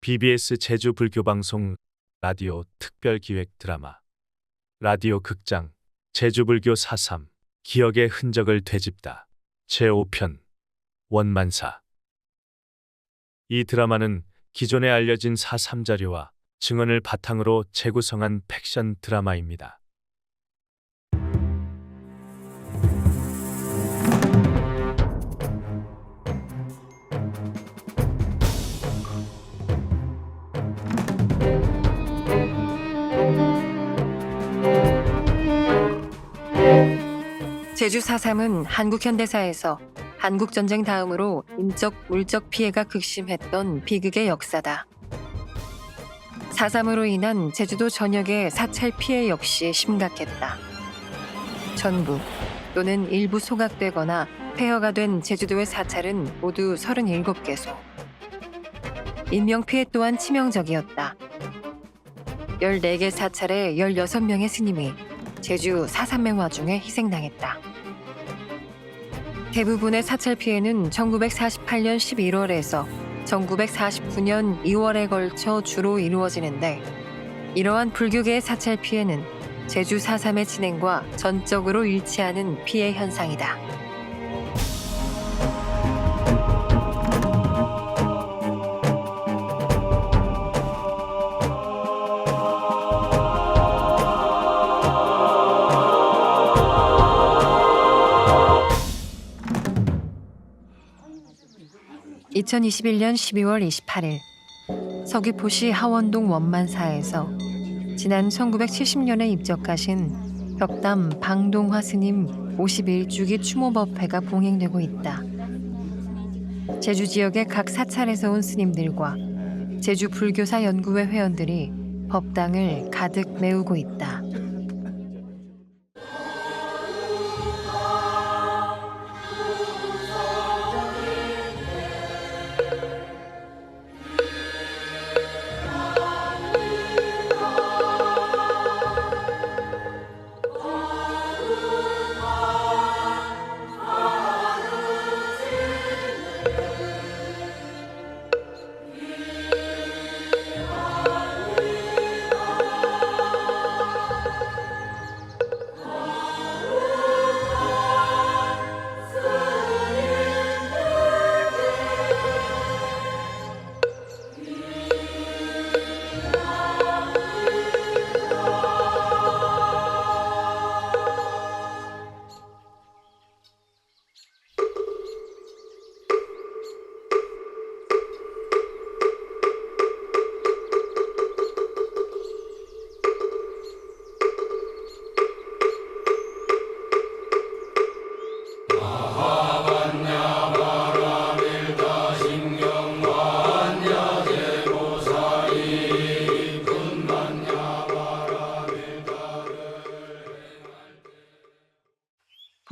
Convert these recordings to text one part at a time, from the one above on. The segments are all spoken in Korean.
BBS 제주 불교방송 라디오 특별기획 드라마 라디오 극장 제주불교 4.3 기억의 흔적을 되짚다 제5편 원만사. 이 드라마는 기존에 알려진 4.3 자료와 증언을 바탕으로 재구성한 팩션 드라마입니다. 제주 4.3은 한국 현대사에서 한국전쟁 다음으로 인적, 물적 피해가 극심했던 비극의 역사다. 4.3으로 인한 제주도 전역의 사찰 피해 역시 심각했다. 전부 또는 일부 소각되거나 폐허가 된 제주도의 사찰은 모두 37개소. 인명피해 또한 치명적이었다. 14개 사찰의 16명의 스님이 제주 4.3 와중에 희생당했다. 대부분의 사찰 피해는 1948년 11월에서 1949년 2월에 걸쳐 주로 이루어지는데, 이러한 불교계의 사찰 피해는 제주 4.3의 진행과 전적으로 일치하는 피해 현상이다. (2021년 12월 28일) 서귀포시 하원동 원만사에서 지난 1970년에 입적하신 벽담 방동화 스님 51주기 추모법회가 봉행되고 있다. 제주 지역의 각 사찰에서 온 스님들과 제주 불교사 연구회 회원들이 법당을 가득 메우고 있다.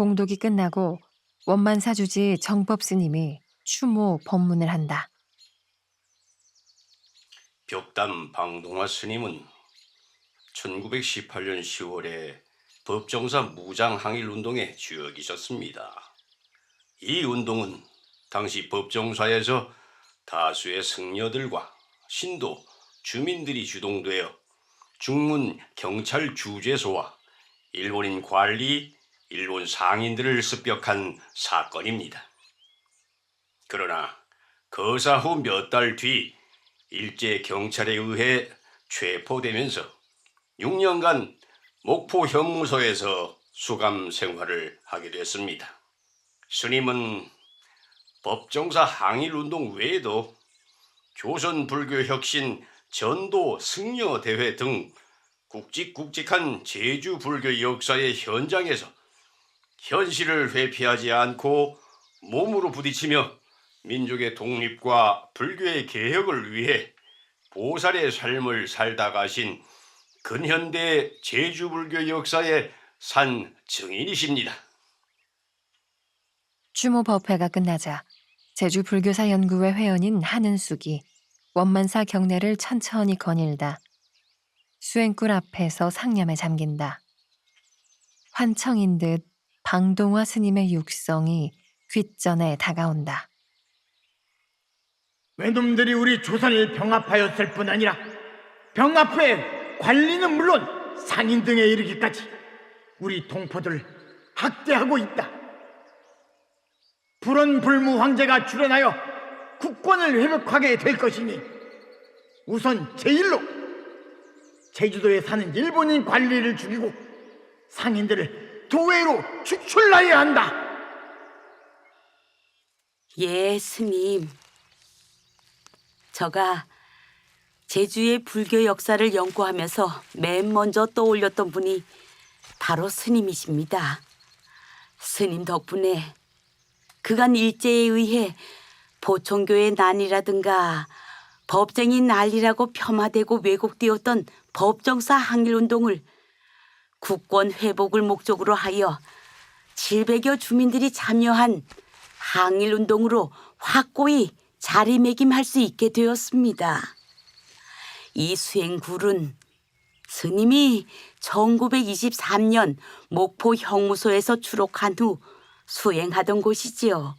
봉독이 끝나고 원만사 주지 정법 스님이 추모 법문을 한다. 벽담 방동화 스님은 1918년 10월에 법정사 무장 항일 운동의 주역이셨습니다. 이 운동은 당시 법정사에서 다수의 승려들과 신도, 주민들이 주동되어 중문 경찰 주재소와 일본인 관리, 일본 상인들을 습격한 사건입니다. 그러나 거사 후 몇 달 뒤 일제 경찰에 의해 체포되면서 6년간 목포 현무소에서 수감 생활을 하게 됐습니다. 스님은 법정사 항일운동 외에도 조선불교혁신 전도 승려대회 등 굵직굵직한 제주불교 역사의 현장에서 현실을 회피하지 않고 몸으로 부딪히며 민족의 독립과 불교의 개혁을 위해 보살의 삶을 살다 가신 근현대 제주불교 역사의 산 증인이십니다. 추모 법회가 끝나자 제주 불교사 연구회 회원인 한은숙이 원만사 경례를 천천히 거닐다 수행굴 앞에서 상념에 잠긴다. 환청인 듯 방동화 스님의 육성이 귓전에 다가온다. 외놈들이 우리 조선을 병합하였을 뿐 아니라 병합 후에 관리는 물론 상인 등에 이르기까지 우리 동포들을 학대하고 있다. 불원불무 황제가 출현하여 국권을 회복하게 될 것이니 우선 제일로 제주도에 사는 일본인 관리를 죽이고 상인들을 도외로 추출하여야 한다. 예, 스님. 저가 제주의 불교 역사를 연구하면서 맨 먼저 떠올렸던 분이 바로 스님이십니다. 스님 덕분에 그간 일제에 의해 보청교의 난이라든가 법쟁이 난리라고 폄하되고 왜곡되었던 법정사 항일운동을 국권 회복을 목적으로 하여 700여 주민들이 참여한 항일운동으로 확고히 자리매김할 수 있게 되었습니다. 이 수행굴은 스님이 1923년 목포 형무소에서 추록한 후 수행하던 곳이지요.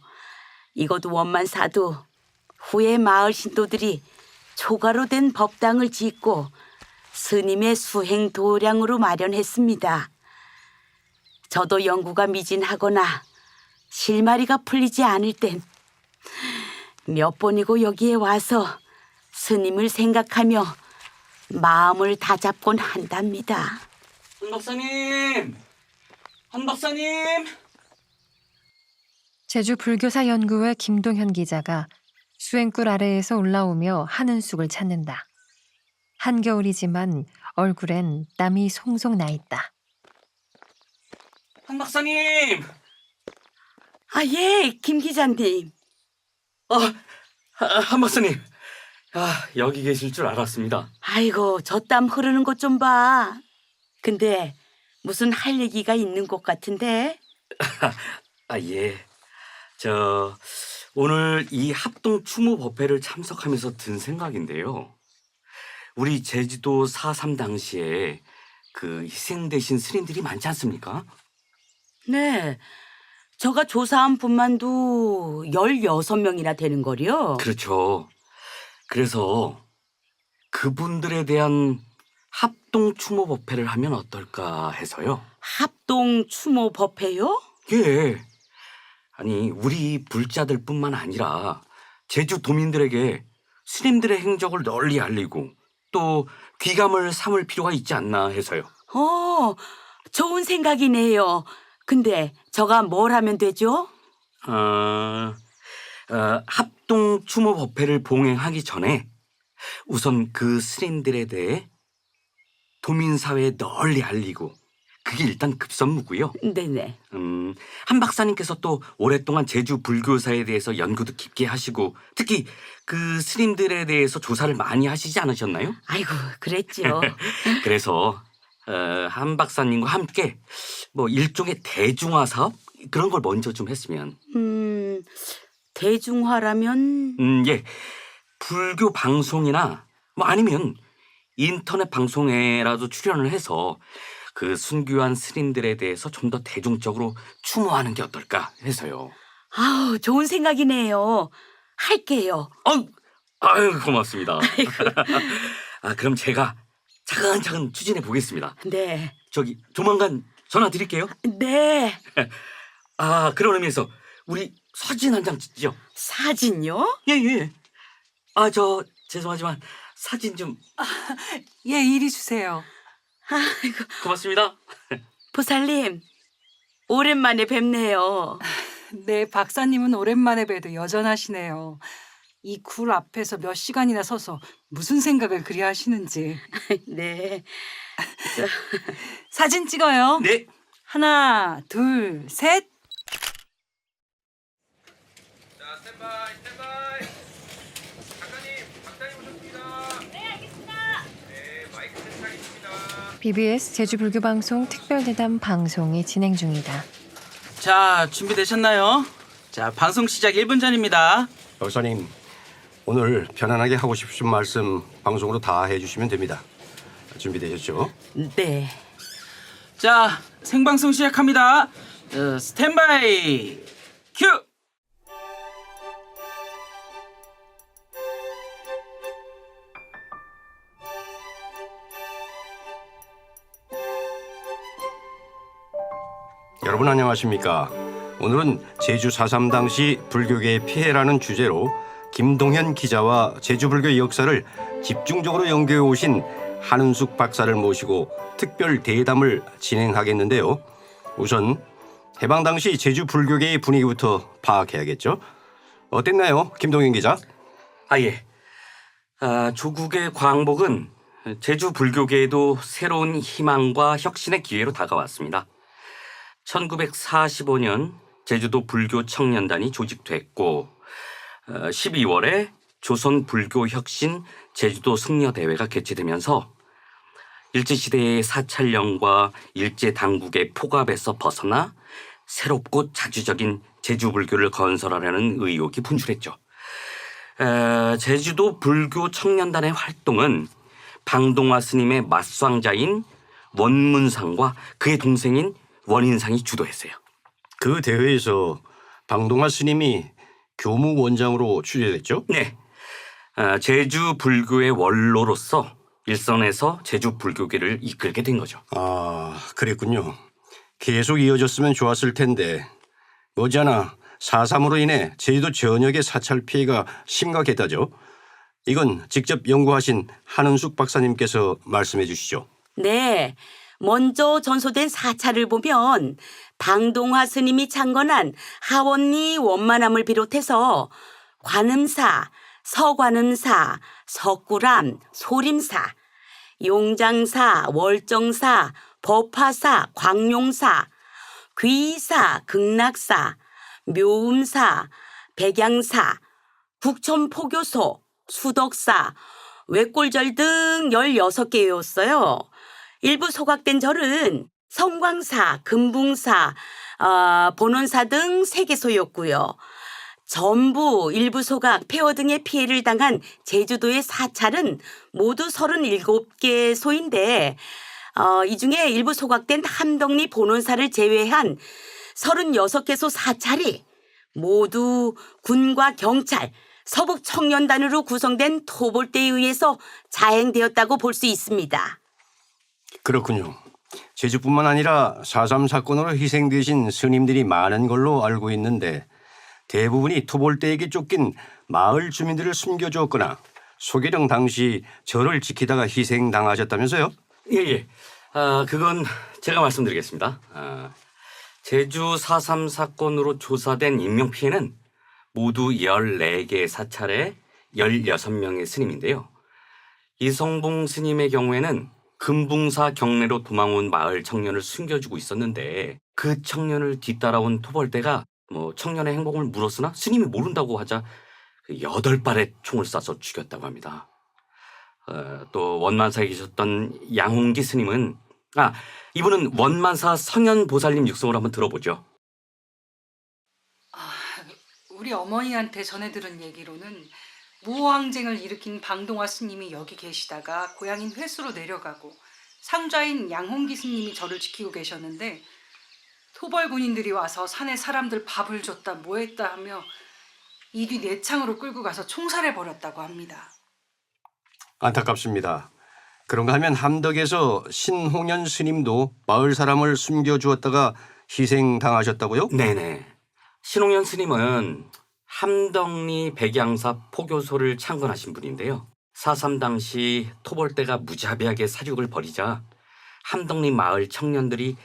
이곳 원만사도 후에 마을 신도들이 초가로 된 법당을 짓고 스님의 수행 도량으로 마련했습니다. 저도 연구가 미진하거나 실마리가 풀리지 않을 땐 몇 번이고 여기에 와서 스님을 생각하며 마음을 다잡곤 한답니다. 한 박사님! 한 박사님! 제주 불교사 연구회 김동현 기자가 수행굴 아래에서 올라오며 한은숙을 찾는다. 한겨울이지만 얼굴엔 땀이 송송 나 있다. 한 박사님! 아, 예, 김 기자님. 한 박사님! 여기 계실 줄 알았습니다. 아이고, 저 땀 흐르는 것 좀 봐. 근데 무슨 할 얘기가 있는 것 같은데? 예. 오늘 이 합동 추모 법회를 참석하면서 든 생각인데요. 우리 제주도 4.3 당시에 그 희생되신 스님들이 많지 않습니까? 네, 저가 조사한 분만도 16명이나 되는 거요. 그렇죠. 그래서 그분들에 대한 합동 추모 법회를 하면 어떨까 해서요. 합동 추모 법회요? 예. 아니, 우리 불자들뿐만 아니라 제주 도민들에게 스님들의 행적을 널리 알리고 또 귀감을 삼을 필요가 있지 않나 해서요. 좋은 생각이네요. 근데 저가 뭘 하면 되죠? 합동 추모 법회를 봉행하기 전에 우선 그 스님들에 대해 도민사회에 널리 알리고 그게 일단 급선무고요. 네네. 한 박사님께서 또 오랫동안 제주 불교사에 대해서 연구도 깊게 하시고 특히 그 스님들에 대해서 조사를 많이 하시지 않으셨나요? 아이고, 그랬죠. 그래서 한 박사님과 함께 뭐 일종의 대중화 사업 그런 걸 먼저 좀 했으면. 대중화라면? 예. 불교 방송이나 뭐 아니면 인터넷 방송에라도 출연을 해서 그 순교한 스님들에 대해서 좀 더 대중적으로 추모하는 게 어떨까 해서요. 아우, 좋은 생각이네요. 할게요. 아유, 고맙습니다. 그럼 제가 차근차근 추진해 보겠습니다. 네. 조만간 전화 드릴게요. 네. 그런 의미에서 우리 사진 한 장 찍죠. 사진요? 예. 죄송하지만 사진 좀. 예, 이리 주세요. 아이고, 고맙습니다. 보살님, 오랜만에 뵙네요. 네, 박사님은 오랜만에 봬도 여전하시네요. 이 굴 앞에서 몇 시간이나 서서 무슨 생각을 그리 하시는지. 네. 사진 찍어요. 네. 하나, 둘, 셋. 자, 스탠바이. 작가님, 박사님 오셨습니다. 네, 알겠습니다. 네, 마이크 세팅하겠습니다. BBS 제주불교방송 특별대담 방송이 진행 중이다. 자, 준비되셨나요? 자, 방송 시작 1분 전입니다. 박사님, 오늘 편안하게 하고 싶으신 말씀 방송으로 다 해주시면 됩니다. 준비되셨죠? 네. 자, 생방송 시작합니다. 스탠바이 큐! 여러분 안녕하십니까? 오늘은 제주 4.3 당시 불교계의 피해라는 주제로 김동현 기자와 제주 불교의 역사를 집중적으로 연구해 오신 한은숙 박사를 모시고 특별 대담을 진행하겠는데요. 우선 해방 당시 제주 불교계의 분위기부터 파악해야겠죠. 어땠나요, 김동현 기자? 예. 조국의 광복은 제주 불교계에도 새로운 희망과 혁신의 기회로 다가왔습니다. 1945년 제주도 불교 청년단이 조직됐고 12월에 조선 불교 혁신 제주도 승려 대회가 개최되면서 일제시대의 사찰령과 일제 당국의 포갑에서 벗어나 새롭고 자주적인 제주 불교를 건설하려는 의욕이 분출했죠. 제주도 불교 청년단의 활동은 방동화 스님의 맞상자인 원문상과 그의 동생인 원인상이 주도했어요. 그 대회에서 방동화 스님이 교무원장으로 취재됐죠? 네. 제주 불교의 원로로서 일선에서 제주 불교계를 이끌게 된 거죠. 그랬군요. 계속 이어졌으면 좋았을 텐데 머지않아 4.3으로 인해 제주도 전역의 사찰 피해가 심각했다죠. 이건 직접 연구하신 한은숙 박사님께서 말씀해 주시죠. 네, 먼저 전소된 사찰을 보면 방동화 스님이 창건한 하원리 원만함을 비롯해서 관음사, 서관음사, 석굴암, 소림사, 용장사, 월정사, 법화사, 광룡사, 귀사, 극락사, 묘음사, 백양사, 북천포교소, 수덕사, 외골절 등 16개였어요. 일부 소각된 절은 성광사, 금붕사, 본원사 등 3개소였고요. 전부 일부 소각, 폐허 등의 피해를 당한 제주도의 사찰은 모두 37개소인데 이 중에 일부 소각된 함덕리 본원사를 제외한 36개소 사찰이 모두 군과 경찰, 서북 청년단으로 구성된 토벌대에 의해서 자행되었다고 볼 수 있습니다. 그렇군요. 제주뿐만 아니라 4.3 사건으로 희생되신 스님들이 많은 걸로 알고 있는데 대부분이 토벌대에게 쫓긴 마을 주민들을 숨겨주었거나 소계령 당시 절을 지키다가 희생당하셨다면서요? 예. 그건 제가 말씀드리겠습니다. 제주 4.3 사건으로 조사된 인명피해는 모두 14개의 사찰에 16명의 스님인데요. 이성봉 스님의 경우에는 금붕사 경내로 도망온 마을 청년을 숨겨주고 있었는데 그 청년을 뒤따라온 토벌대가 청년의 행복을 물었으나 스님이 모른다고 하자 8발의 총을 쏴서 죽였다고 합니다. 또 원만사에 계셨던 양홍기 스님은 이분은 원만사 성현보살님 육성을 한번 들어보죠. 우리 어머니한테 전해 들은 얘기로는 무호항쟁을 일으킨 방동화 스님이 여기 계시다가 고향인 회수로 내려가고 상좌인 양홍기 스님이 저를 지키고 계셨는데 토벌 군인들이 와서 산에 사람들 밥을 줬다 뭐했다 하며 이 뒤 내창으로 끌고 가서 총살해 버렸다고 합니다. 안타깝습니다. 그런가 하면 함덕에서 신홍연 스님도 마을 사람을 숨겨주었다가 희생당하셨다고요? 네네. 신홍연 스님은 함덕리 백양사 포교소를 창건하신 분인데요. 4.3 당시 토벌대가 무자비하게 사륙을 벌이자 함덕리 마을 청년들이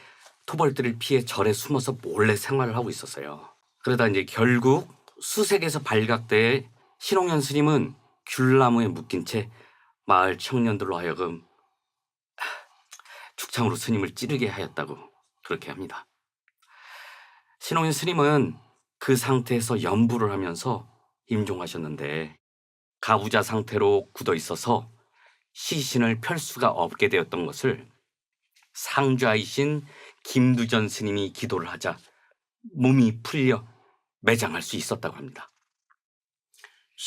토벌대를 피해 절에 숨어서 몰래 생활을 하고 있었어요. 그러다 이제 결국 수색에서 발각돼 신홍연 스님은 귤나무에 묶인 채 마을 청년들로 하여금 죽창으로 스님을 찌르게 하였다고 그렇게 합니다. 신홍연 스님은 그 상태에서 연부를 하면서 임종하셨는데 가부좌 상태로 굳어 있어서 시신을 펼 수가 없게 되었던 것을 상좌이신 김두전 스님이 기도를 하자 몸이 풀려 매장할 수 있었다고 합니다.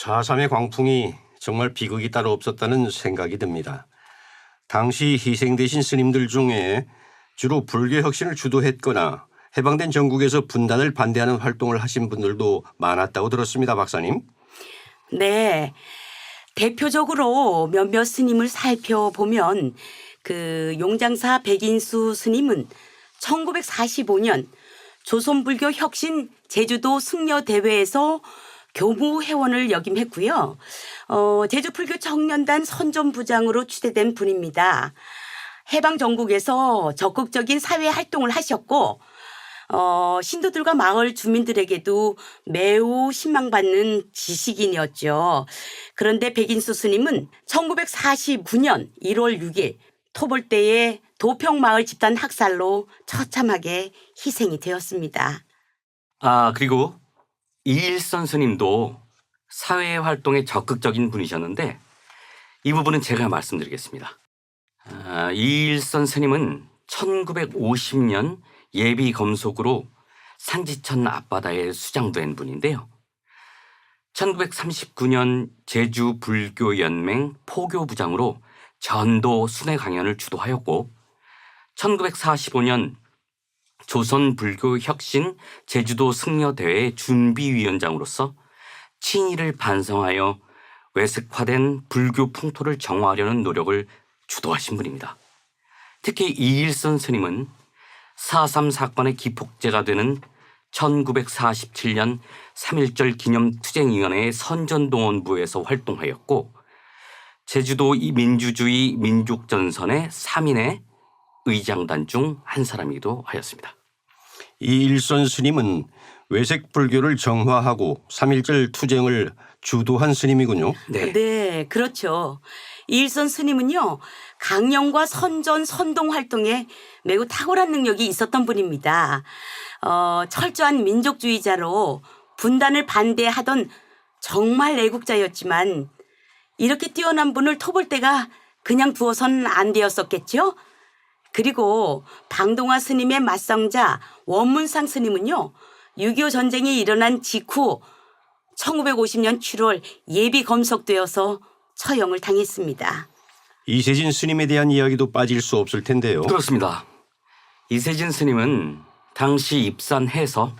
4.3의 광풍이 정말 비극이 따로 없었다는 생각이 듭니다. 당시 희생되신 스님들 중에 주로 불교 혁신을 주도했거나 해방된 전국에서 분단을 반대하는 활동을 하신 분들도 많았다고 들었습니다, 박사님. 네, 대표적으로 몇몇 스님을 살펴보면 용장사 백인수 스님은 1945년 조선불교 혁신 제주도 승려 대회에서 교무회원을 역임했고요. 제주불교 청년단 선전부장으로 추대된 분입니다. 해방 전국에서 적극적인 사회 활동을 하셨고 신도들과 마을 주민들에게도 매우 신망받는 지식인이었죠. 그런데 백인수 스님은 1949년 1월 6일 토벌대의 도평마을 집단 학살로 처참하게 희생이 되었습니다. 아, 그리고 이일선 스님도 사회 활동에 적극적인 분이셨는데 이 부분은 제가 말씀드리겠습니다. 이일선 스님은 1950년 예비 검속으로 산지천 앞바다에 수장된 분인데요. 1939년 제주불교연맹 포교부장으로 전도 순회 강연을 주도하였고 1945년 조선불교혁신 제주도 승려대회 준비위원장으로서 친일을 반성하여 외색화된 불교 풍토를 정화하려는 노력을 주도하신 분입니다. 특히 이일선 스님은 4.3 사건의 기폭제가 되는 1947년 3.1절 기념투쟁위원회의 선전동원부에서 활동하였고 제주도 민주주의 민족전선의 3인의 의장단 중 한 사람이기도 하였습니다. 이일선 스님은 외색 불교를 정화하고 3.1절 투쟁을 주도한 스님이군요. 네, 그렇죠. 이일선 스님은요, 강령과 선전, 선동 활동에 매우 탁월한 능력이 있었던 분입니다. 철저한 민족주의자로 분단을 반대하던 정말 애국자였지만 이렇게 뛰어난 분을 토벌대가 그냥 두어선 안 되었었겠죠? 그리고 방동화 스님의 맞성자 원문상 스님은요, 6.25 전쟁이 일어난 직후 1950년 7월 예비 검속되어서 처형을 당했습니다. 이세진 스님에 대한 이야기도 빠질 수 없을 텐데요. 그렇습니다. 이세진 스님은 당시 입산해서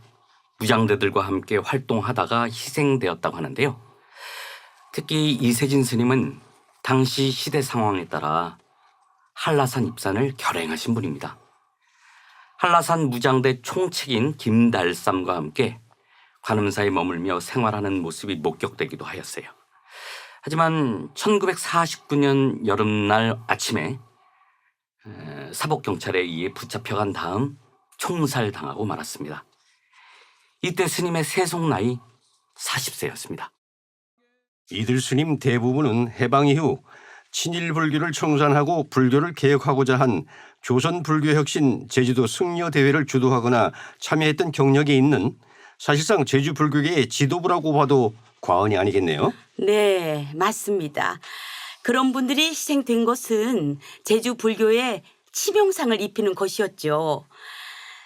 무장대들과 함께 활동하다가 희생되었다고 하는데요. 특히 이세진 스님은 당시 시대 상황에 따라 한라산 입산을 결행하신 분입니다. 한라산 무장대 총책인 김달삼과 함께 관음사에 머물며 생활하는 모습이 목격되기도 하였어요. 하지만 1949년 여름날 아침에 사복경찰에 의해 붙잡혀간 다음 총살당하고 말았습니다. 이때 스님의 세속 나이 40세였습니다. 이들 스님 대부분은 해방 이후 친일 불교를 청산하고 불교를 개혁하고자 한 조선불교혁신 제주도 승려대회를 주도하거나 참여했던 경력이 있는 사실상 제주 불교계의 지도부라고 봐도 과언이 아니겠네요. 네, 맞습니다. 그런 분들이 희생된 것은 제주 불교에 치명상을 입히는 것이었죠.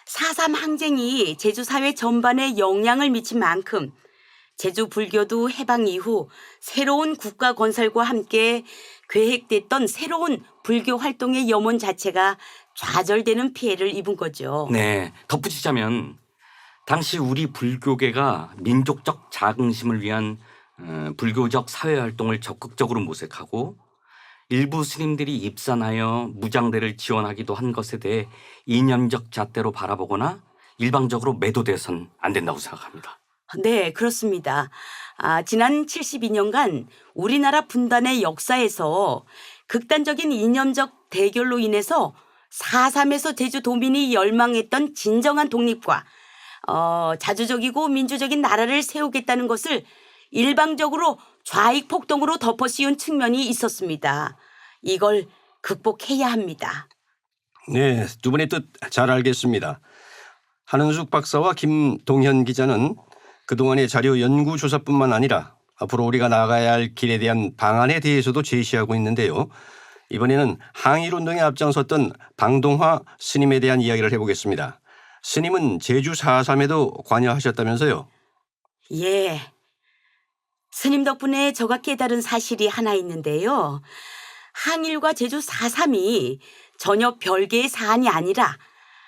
4.3 항쟁이 제주 사회 전반에 영향을 미친 만큼 제주 불교도 해방 이후 새로운 국가 건설과 함께 계획됐던 새로운 불교 활동의 염원 자체가 좌절되는 피해를 입은 거죠. 네, 덧붙이자면 당시 우리 불교계가 민족적 자긍심을 위한 불교적 사회활동을 적극적으로 모색하고 일부 스님들이 입산하여 무장대를 지원하기도 한 것에 대해 이념적 잣대로 바라보거나 일방적으로 매도돼선 안 된다고 생각합니다. 네, 그렇습니다. 지난 72년간 우리나라 분단의 역사에서 극단적인 이념적 대결로 인해서 4.3에서 제주도민이 열망했던 진정한 독립과 자주적이고 민주적인 나라를 세우겠다는 것을 일방적으로 좌익 폭동으로 덮어씌운 측면이 있었습니다. 이걸 극복해야 합니다. 네, 두 분의 뜻 잘 알겠습니다. 한은숙 박사와 김동현 기자는 그동안의 자료 연구 조사뿐만 아니라 앞으로 우리가 나가야 할 길에 대한 방안에 대해서도 제시하고 있는데요. 이번에는 항일운동에 앞장섰던 방동화 스님에 대한 이야기를 해보겠습니다. 스님은 제주 4.3에도 관여하셨다면서요? 예. 스님 덕분에 저가 깨달은 사실이 하나 있는데요. 항일과 제주 4.3이 전혀 별개의 사안이 아니라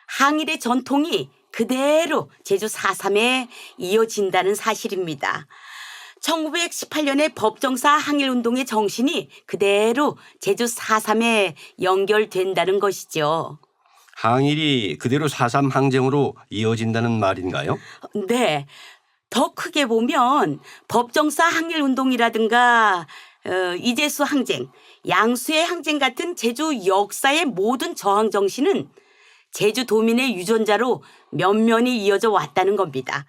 항일의 전통이 그대로 제주 4.3에 이어진다는 사실입니다. 1918년의 법정사 항일운동의 정신이 그대로 제주 4.3에 연결된다는 것이죠. 항일이 그대로 4.3 항쟁으로 이어진다는 말인가요? 네. 더 크게 보면 법정사 항일운동이라든가 이재수 항쟁, 양수의 항쟁 같은 제주 역사의 모든 저항 정신은 제주 도민의 유전자로 면면이 이어져 왔다는 겁니다.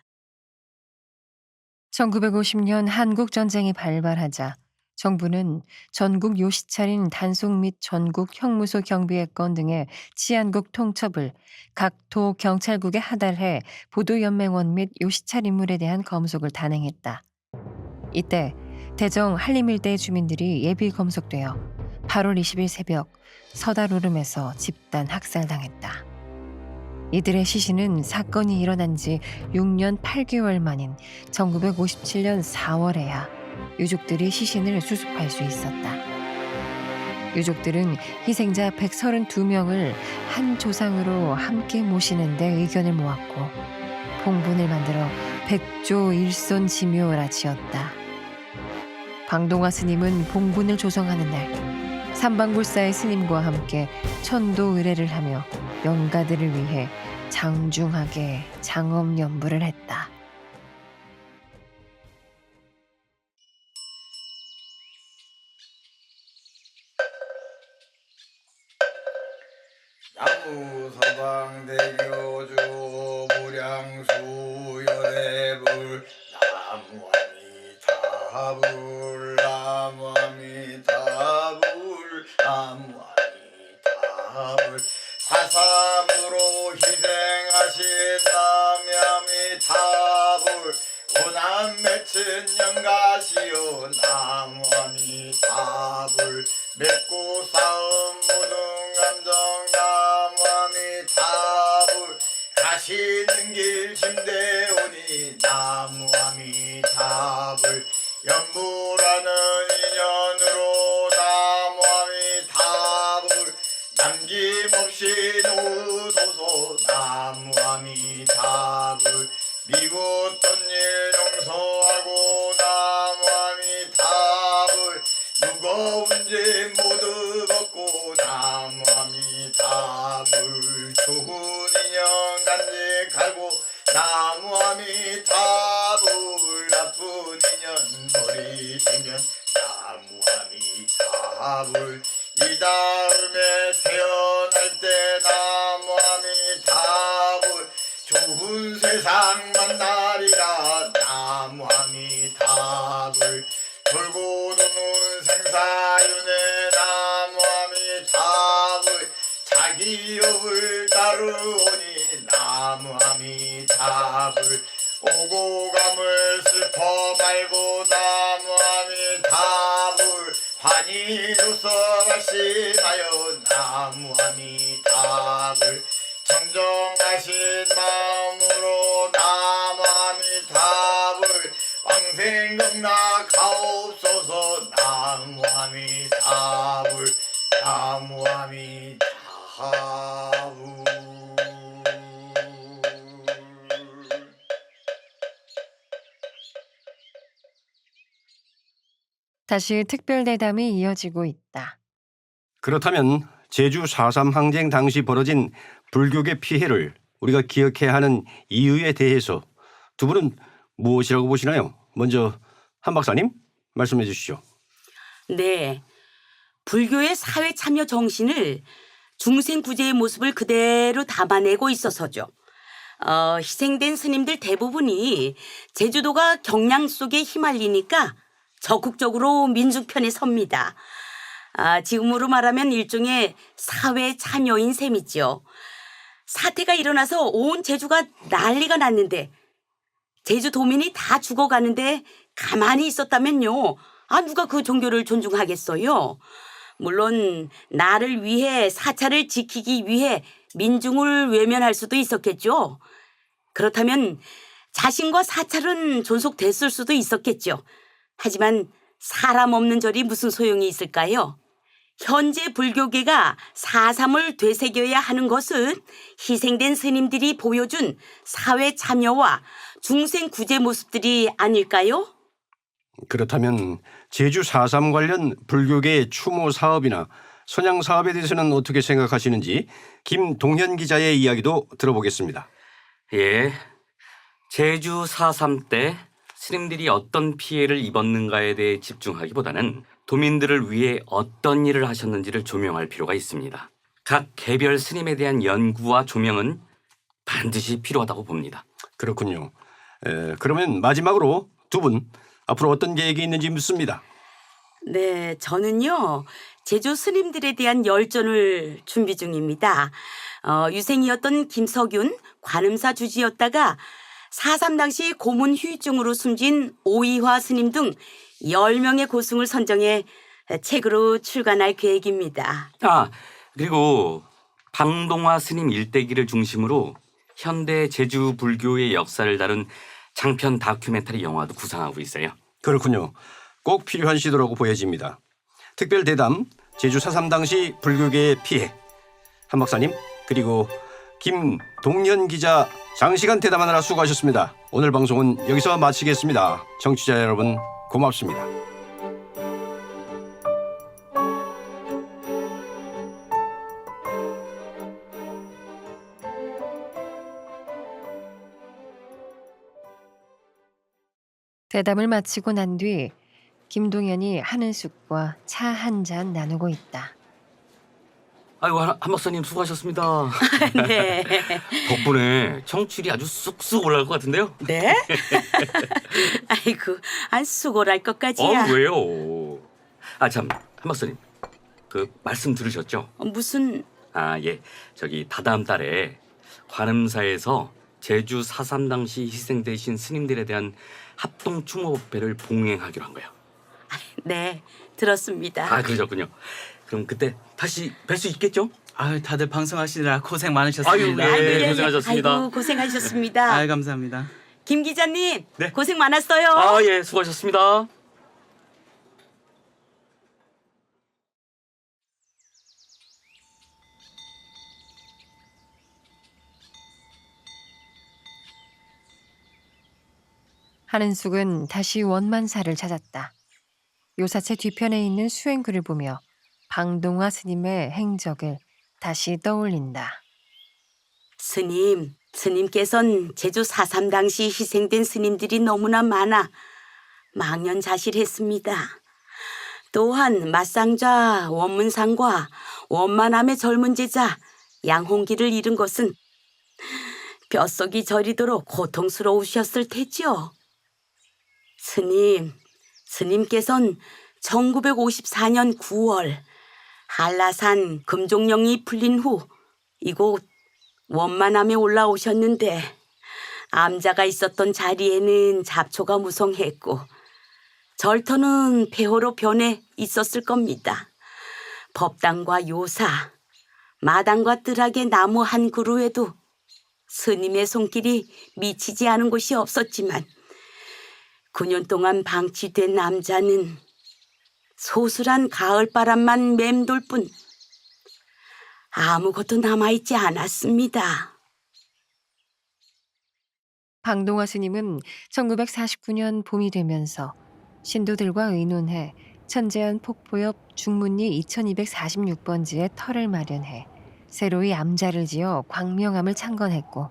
1950년 한국전쟁이 발발하자 정부는 전국 요시찰인 단속 및 전국 형무소 경비회권 등의 치안국 통첩을 각 도 경찰국에 하달해 보도연맹원 및 요시찰 인물에 대한 검속을 단행했다. 이때 대정 한림 일대의 주민들이 예비 검속되어 8월 20일 새벽 서다로름에서 집단 학살당했다. 이들의 시신은 사건이 일어난 지 6년 8개월 만인 1957년 4월에야 유족들이 시신을 수습할 수 있었다. 유족들은 희생자 132명을 한 조상으로 함께 모시는 데 의견을 모았고 봉분을 만들어 백조 일손지묘라 지었다. 방동화 스님은 봉분을 조성하는 날 삼방불사의 스님과 함께 천도 의례를 하며 영가들을 위해 장중하게 장엄연부를 했다. 나무서방대교주 무량수열애불 나무아미타불 나무아미타불 나무아미타불 4.3으로 희생하신 나무아미타불 오남 맺힌 영가시오 나무아미타불 맺고 싸움 모든 감정 나무아미타불 가시는 길 힘대오니 나무아미타불 연부라는 인연으로 나무아미타불 남김없이 놓으소서 나무아미타불 미웠던 일 용서하고 나무아미타불 무거운 죄 모두 벗고 나무아미타불 좋은 인연 간직하고 나무아미타불 나쁜 인연 버리시면 나무아미타불 이 다음에 태어날 때 나무아미타불 좋은 세상 만나리라 나무아미타불 돌고 도는 생사윤회 나무아미타불 자기 업을 따르오니 나무아미타불 오고 감을 슬퍼 말고 나무아미타불 환희로서 발심하여 나무아미타불 청정하신 마음으로 나무아미타불 왕생극락하옵소서 나무아미타불 나무아미타불 다시 특별대담이 이어지고 있다. 그렇다면 제주 4.3 항쟁 당시 벌어진 불교계 피해를 우리가 기억해야 하는 이유에 대해서 두 분은 무엇이라고 보시나요? 먼저 한 박사님 말씀해 주시죠. 네. 불교의 사회 참여 정신을 중생구제의 모습을 그대로 담아내고 있어서죠. 희생된 스님들 대부분이 제주도가 경량 속에 휘말리니까 적극적으로 민중 편에 섭니다. 지금으로 말하면 일종의 사회 참여인 셈이죠. 사태가 일어나서 온 제주가 난리가 났는데 제주도민이 다 죽어가는데 가만히 있었다면요. 누가 그 종교를 존중하겠어요? 물론 나를 위해 사찰을 지키기 위해 민중을 외면할 수도 있었겠죠. 그렇다면 자신과 사찰은 존속됐을 수도 있었겠죠. 하지만 사람 없는 절이 무슨 소용이 있을까요? 현재 불교계가 4.3을 되새겨야 하는 것은 희생된 스님들이 보여준 사회 참여와 중생 구제 모습들이 아닐까요? 그렇다면 제주 4.3 관련 불교계의 추모 사업이나 선양 사업에 대해서는 어떻게 생각하시는지 김동현 기자의 이야기도 들어보겠습니다. 예. 제주 4.3 때 스님들이 어떤 피해를 입었는가에 대해 집중하기보다는 도민들을 위해 어떤 일을 하셨는지를 조명할 필요가 있습니다. 각 개별 스님에 대한 연구와 조명은 반드시 필요하다고 봅니다. 그렇군요. 그러면 마지막으로 두 분 앞으로 어떤 계획이 있는지 묻습니다. 네, 저는요 제주 스님들에 대한 열전을 준비 중입니다. 유생이었던 김석윤 관음사 주지였다가 4.3 당시 고문 후유증으로 숨진 오이화 스님 등 10명의 고승을 선정해 책으로 출간할 계획입니다. 아, 그리고 방동화 스님 일대기를 중심으로 현대 제주 불교의 역사를 다룬 장편 다큐멘터리 영화도 구상하고 있어요. 그렇군요. 꼭 필요한 시도라고 보여집니다. 특별 대담 제주 4.3 당시 불교계의 피해 한 박사님 그리고 김동현 기자 장시간 대담하느라 수고하셨습니다. 오늘 방송은 여기서 마치겠습니다. 청취자 여러분 고맙습니다. 대담을 마치고 난 뒤 김동현이 한은숙과 차 한 잔 나누고 있다. 아이고 한 박사님 수고하셨습니다. 네. 덕분에 청취율이 아주 쑥쑥 올라갈 것 같은데요. 네? 아이고, 안 수고할 것까지야. 왜요? 아 참, 한 박사님 그 말씀 들으셨죠? 무슨 아 예, 저기 다다음 달에 관음사에서 제주 4.3 당시 희생되신 스님들에 대한 합동 추모법회를 봉행하기로 한 거예요. 네, 들었습니다. 아 그러셨군요. 그럼 그때 다시 뵐 수 있겠죠? 아유, 다들 방송하시느라 고생 많으셨습니다. 아유, 네. 예, 예. 고생하셨습니다. 아이고, 고생하셨습니다. 아유, 감사합니다. 김 기자님, 네. 고생 많았어요. 아 예, 수고하셨습니다. 한은숙은 다시 원만사를 찾았다. 요사체 뒤편에 있는 수행글을 보며 방동화 스님의 행적을 다시 떠올린다. 스님께선 제주 4.3 당시 희생된 스님들이 너무나 많아 망연자실했습니다. 또한 맞상좌 원문상과 원만함의 젊은 제자 양홍기를 잃은 것은 뼛속이 저리도록 고통스러우셨을 테지요. 스님께선 1954년 9월 한라산 금종령이 풀린 후 이곳 원만함에 올라오셨는데 암자가 있었던 자리에는 잡초가 무성했고 절터는 폐허로 변해 있었을 겁니다. 법당과 요사, 마당과 뜰하게 나무 한 그루에도 스님의 손길이 미치지 않은 곳이 없었지만 9년 동안 방치된 남자는 소슬한 가을바람만 맴돌 뿐 아무것도 남아있지 않았습니다. 방동화 스님은 1949년 봄이 되면서 신도들과 의논해 천재현 폭포 옆 중문리 2246번지에 터를 마련해 새로이 암자를 지어 광명암을 창건했고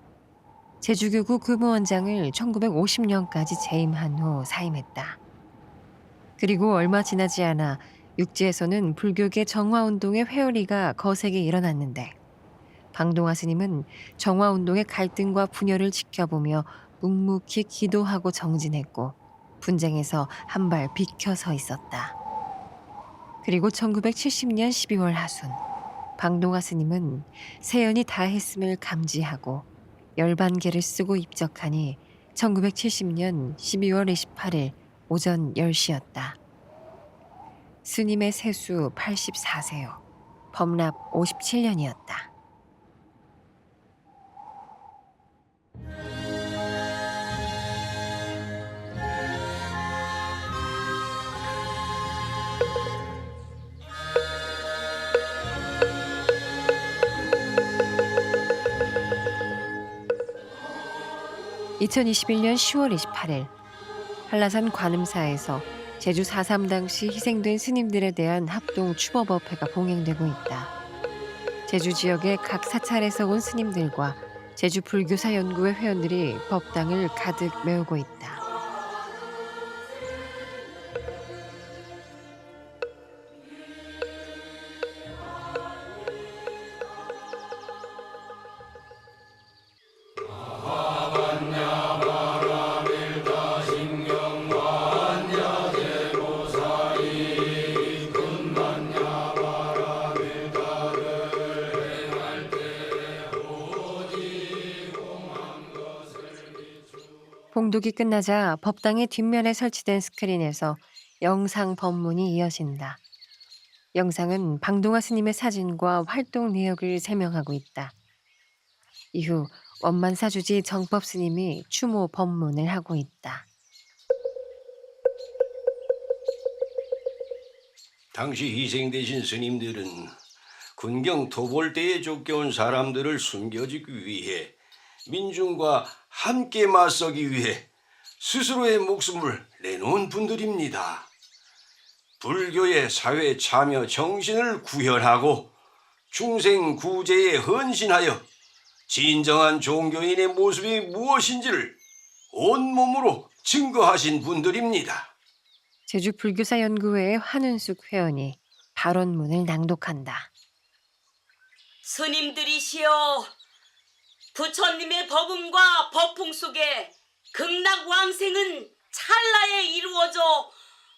제주교구 교무원장을 1950년까지 재임한 후 사임했다. 그리고 얼마 지나지 않아 육지에서는 불교계 정화운동의 회오리가 거세게 일어났는데 방동화 스님은 정화운동의 갈등과 분열을 지켜보며 묵묵히 기도하고 정진했고 분쟁에서 한 발 비켜서 있었다. 그리고 1970년 12월 하순 방동화 스님은 세연이 다했음을 감지하고 열반계를 쓰고 입적하니 1970년 12월 28일 오전 10시였다. 스님의 세수 84세요. 법납 57년이었다. (2021년 10월 28일) 한라산 관음사에서 제주 4.3 당시 희생된 스님들에 대한 합동 추모법회가 봉행되고 있다. 제주 지역의 각 사찰에서 온 스님들과 제주 불교사 연구회 회원들이 법당을 가득 메우고 있다. 봉독이 끝나자 법당의 뒷면에 설치된 스크린에서 영상 법문이 이어진다. 영상은 방동화 스님의 사진과 활동 내역을 설명하고 있다. 이후 원만사주지 정법 스님이 추모 법문을 하고 있다. 당시 희생되신 스님들은 군경 토벌대에 쫓겨온 사람들을 숨겨주기 위해 민중과 함께 맞서기 위해 스스로의 목숨을 내놓은 분들입니다. 불교의 사회 참여 정신을 구현하고 중생 구제에 헌신하여 진정한 종교인의 모습이 무엇인지를 온몸으로 증거하신 분들입니다. 제주 불교사 연구회의 한은숙 회원이 발언문을 낭독한다. 스님들이시여, 부처님의 법음과 법풍 속에 극락왕생은 찰나에 이루어져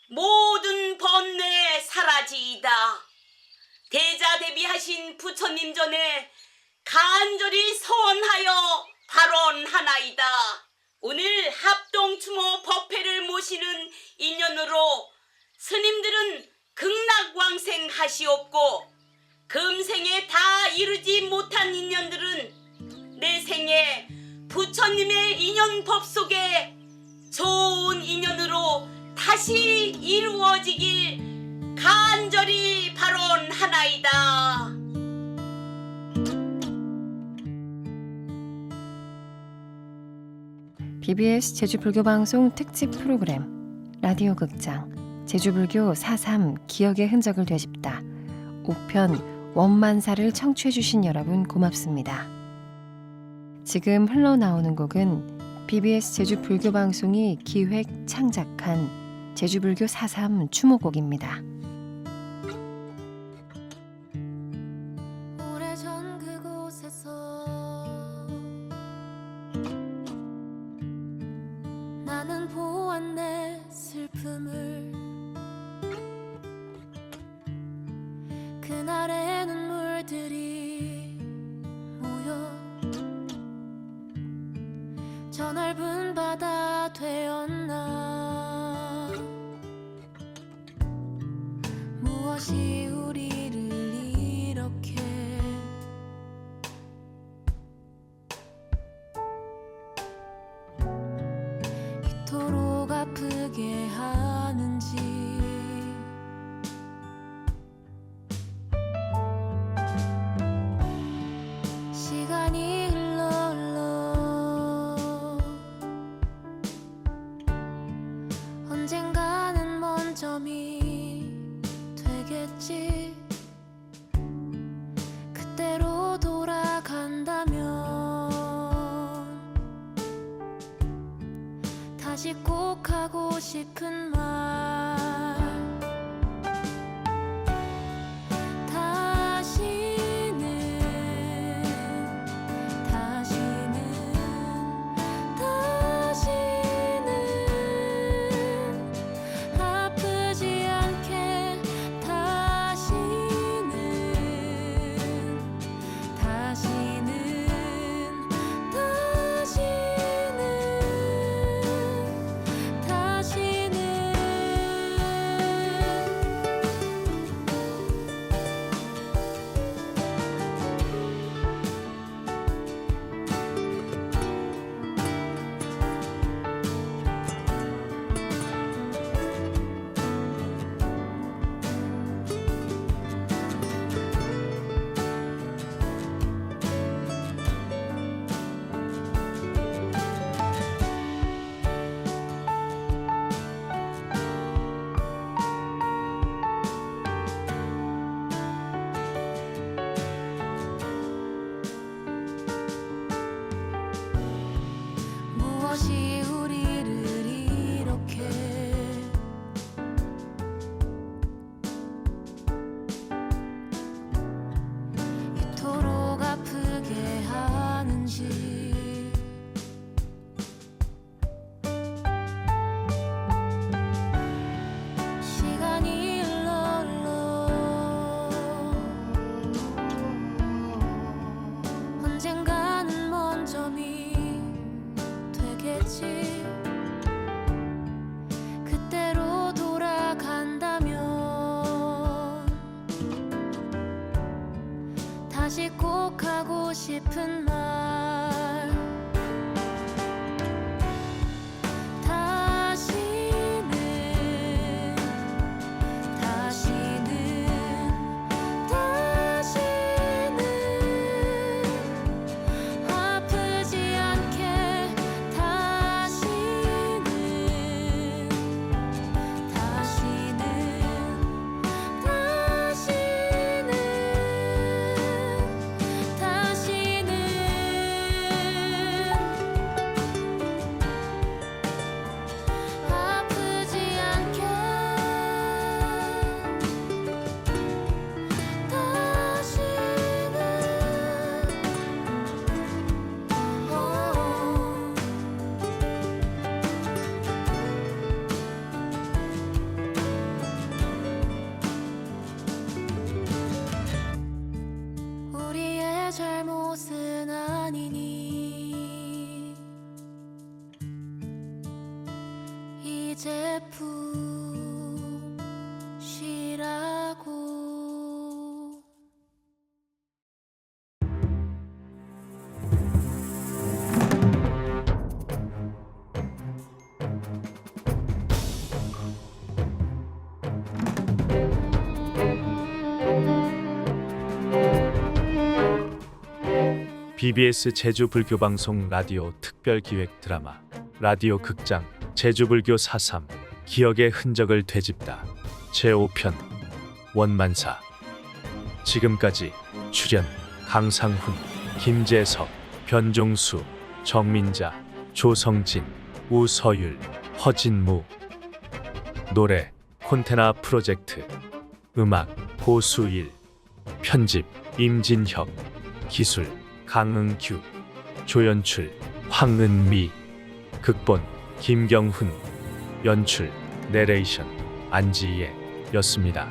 모든 번뇌에 사라지이다. 대자대비하신 부처님 전에 간절히 서원하여 발언하나이다. 오늘 합동추모 법회를 모시는 인연으로 스님들은 극락왕생 하시옵고 금생에 다 이루지 못한 인연들은 내 생에 부처님의 인연법 속에 좋은 인연으로 다시 이루어지길 간절히 발언하나이다. BBS 제주불교방송 특집 프로그램 라디오 극장 제주불교 4.3 기억의 흔적을 되짚다 5편 원만사를 청취해 주신 여러분 고맙습니다. 지금 흘러나오는 곡은 BBS 제주불교방송이 기획 창작한 제주불교 4.3 추모곡입니다. 오래전 그곳에서 나는 보았네 슬픔을 그날의 눈물들이 모여 저 넓은 바다 되었나 무엇이 우리를 이렇게 이토록 아프게 하는지 시간이 흘러 언젠가는 먼 점이 되겠지 그때로 돌아간다면 다시 꼭 하고 싶은 말 다시는 간식 시간이 흘러 언젠가는 먼 점이 되겠지 그때로 돌아간다면 다시 꼭 하고 싶은 말 다시는 아프지 않게 다시는 아프지 않게 우리의 잘못은 아니니 이제품이라고 BBS 제주 불교 방송 라디오 특별 기획 드라마 라디오 극장 제주불교 4.3 기억의 흔적을 되짚다 제5편 원만사. 지금까지 출연 강상훈, 김재석, 변종수, 정민자, 조성진, 우서율, 허진무. 노래 콘테나 프로젝트. 음악 고수일. 편집 임진혁. 기술 강응규. 조연출 황은미. 극본 김경훈. 연출 내레이션 안지예 였습니다.